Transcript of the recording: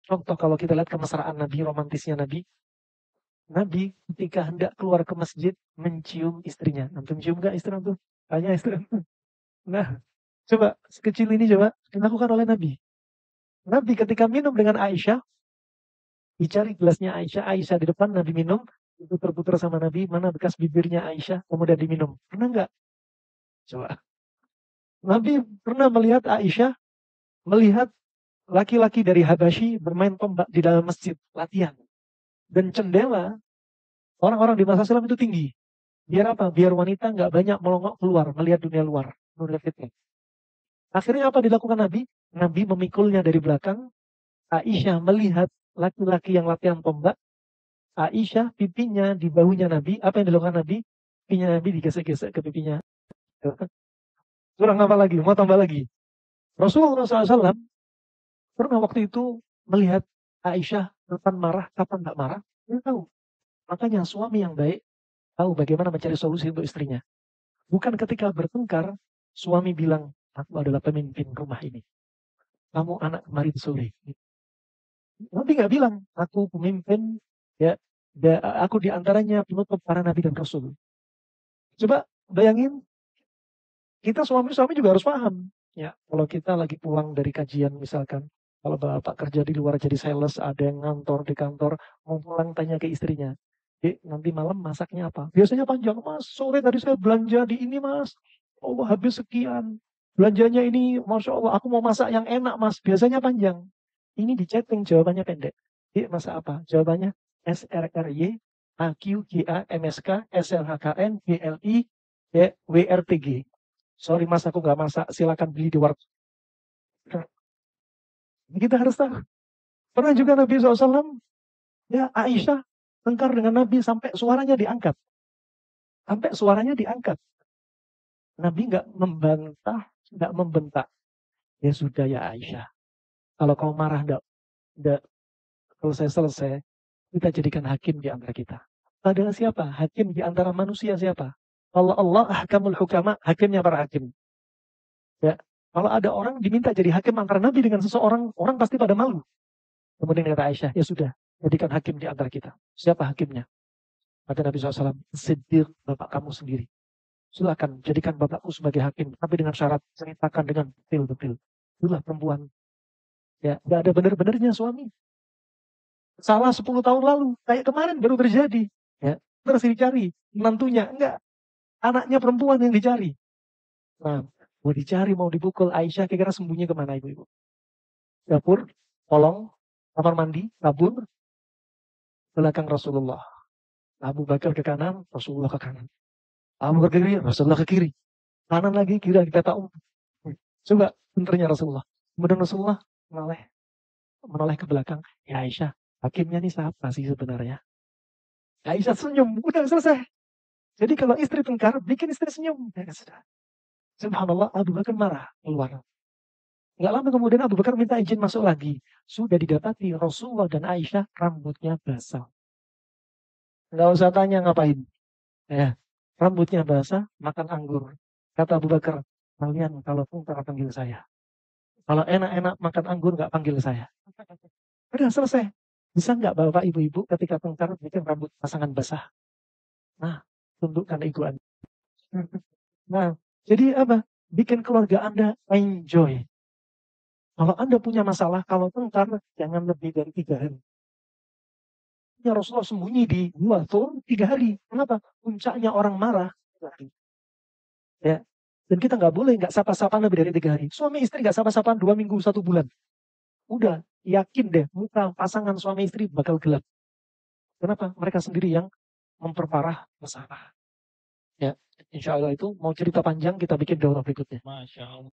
Contoh kalau kita lihat kemesraan Nabi, romantisnya Nabi. Nabi ketika hendak keluar ke masjid mencium istrinya. Antum cium gak istri antum? Tanya istri antum. Nah, coba sekecil ini coba dilakukan oleh Nabi. Nabi ketika minum dengan Aisyah, dicari gelasnya Aisyah, Aisyah di depan, Nabi minum, putar-putar sama Nabi, mana bekas bibirnya Aisyah, kemudian diminum. Pernah nggak? Coba. Nabi pernah melihat Aisyah, melihat laki-laki dari Habasyi bermain tombak di dalam masjid, latihan. Dan jendela, orang-orang di masa silam itu tinggi. Biar apa? Biar wanita nggak banyak melongok keluar, melihat dunia luar. Melihat fitnah. Akhirnya apa dilakukan Nabi? Nabi memikulnya dari belakang. Aisyah melihat laki-laki yang latihan tombak. Aisyah pipinya di bahunya Nabi. Apa yang dilakukan Nabi? Pipinya Nabi digesek-gesek ke pipinya. Kurang apa lagi? Mau tambah lagi. Rasulullah SAW pernah waktu itu melihat Aisyah kapan marah, kapan nggak marah. Dia tahu. Makanya suami yang baik tahu bagaimana mencari solusi untuk istrinya. Bukan ketika bertengkar, suami bilang, aku adalah pemimpin rumah ini. Kamu anak kemarin sore. Nabi nggak bilang, aku pemimpin, ya, aku diantaranya penutup para nabi dan rasul. Coba bayangin, kita suami-suami juga harus paham. Ya, kalau kita lagi pulang dari kajian misalkan, kalau bapak kerja di luar jadi sales, ada yang ngantor di kantor, mau pulang tanya ke istrinya, nanti malam masaknya apa? Biasanya panjang, mas, sore tadi saya belanja di ini mas, oh habis sekian. Belanjanya ini, Masya Allah, aku mau masak yang enak mas, biasanya panjang. Ini di chatting jawabannya pendek. Masak apa? Jawabannya SRRY, AQGA, MSK, SLHKN, GLI, WRTG. Sorry mas, aku nggak masak. Silakan beli di warung. Kita harus tahu. Pernah juga Nabi SAW, ya Aisyah tengkar dengan Nabi sampai suaranya diangkat. Sampai suaranya diangkat. Nabi nggak membantah, nggak membentak. Ya sudah ya Aisyah. Kalau kau marah nggak selesai-selesai, kita jadikan hakim di antara kita. Padahal siapa? Hakim di antara manusia siapa? Allah ahkamul hukama, hakimnya para hakim. Ya, kalau ada orang diminta jadi hakim antara Nabi dengan seseorang, orang pasti pada malu. Kemudian kata Aisyah, ya sudah, jadikan hakim di antara kita. Siapa hakimnya? Kata Nabi SAW, Siddiq, bapak kamu sendiri. Silakan jadikan bapakku sebagai hakim, tapi dengan syarat ceritakan dengan detail-detail. Itulah perempuan. Ya, nggak ada benar-benarnya suami. Salah 10 tahun lalu, kayak kemarin baru terjadi. Ya, terus dicari menantunya, enggak, anaknya perempuan yang dicari. Nah, mau dicari, mau dipukul, Aisyah kira-kira sembunyi kemana ibu-ibu? Dapur, kolong, kamar mandi, kabur, belakang Rasulullah. Abu Bakar ke kanan, Rasulullah ke kanan. Abu Bakar ke kiri, Rasulullah ke kiri. Kanan lagi, kiri kita tahu. Coba pinternya Rasulullah. Kemudian Rasulullah menoleh ke belakang. Ya Aisyah, hakimnya nih siapa sih sebenarnya? Aisyah senyum, udah selesai. Jadi kalau istri tengkar, bikin istri senyum. Ya, sudah. Subhanallah, Abu Bakar marah keluar. Nggak lama kemudian Abu Bakar minta izin masuk lagi. Sudah didapati Rasulullah dan Aisyah rambutnya basah. Nggak usah tanya ngapain. Ya, rambutnya basah, makan anggur. Kata Abu Bakar, kalian kalau tengkar panggil saya. Kalau enak-enak makan anggur nggak panggil saya. Udah selesai. Bisa nggak bapak ibu-ibu ketika tengkar bikin rambut pasangan basah? Nah, tundukkan ego Anda. Nah, jadi apa? Bikin keluarga Anda enjoy. Kalau Anda punya masalah, kalau tengkar, jangan lebih dari 3 hari. Ya Rasulullah sembunyi di gua tuh 3 hari. Kenapa? Puncaknya orang marah. 3 hari. Ya. Dan kita nggak boleh nggak sapa-sapaan lebih dari 3 hari. Suami istri nggak sapa-sapaan 2 minggu, 1 bulan. Udah, yakin deh, muka pasangan suami istri bakal gelap. Kenapa? Mereka sendiri yang memperparah masalah. Ya, insya Allah itu mau cerita panjang kita bikin daurah berikutnya. Masya Allah.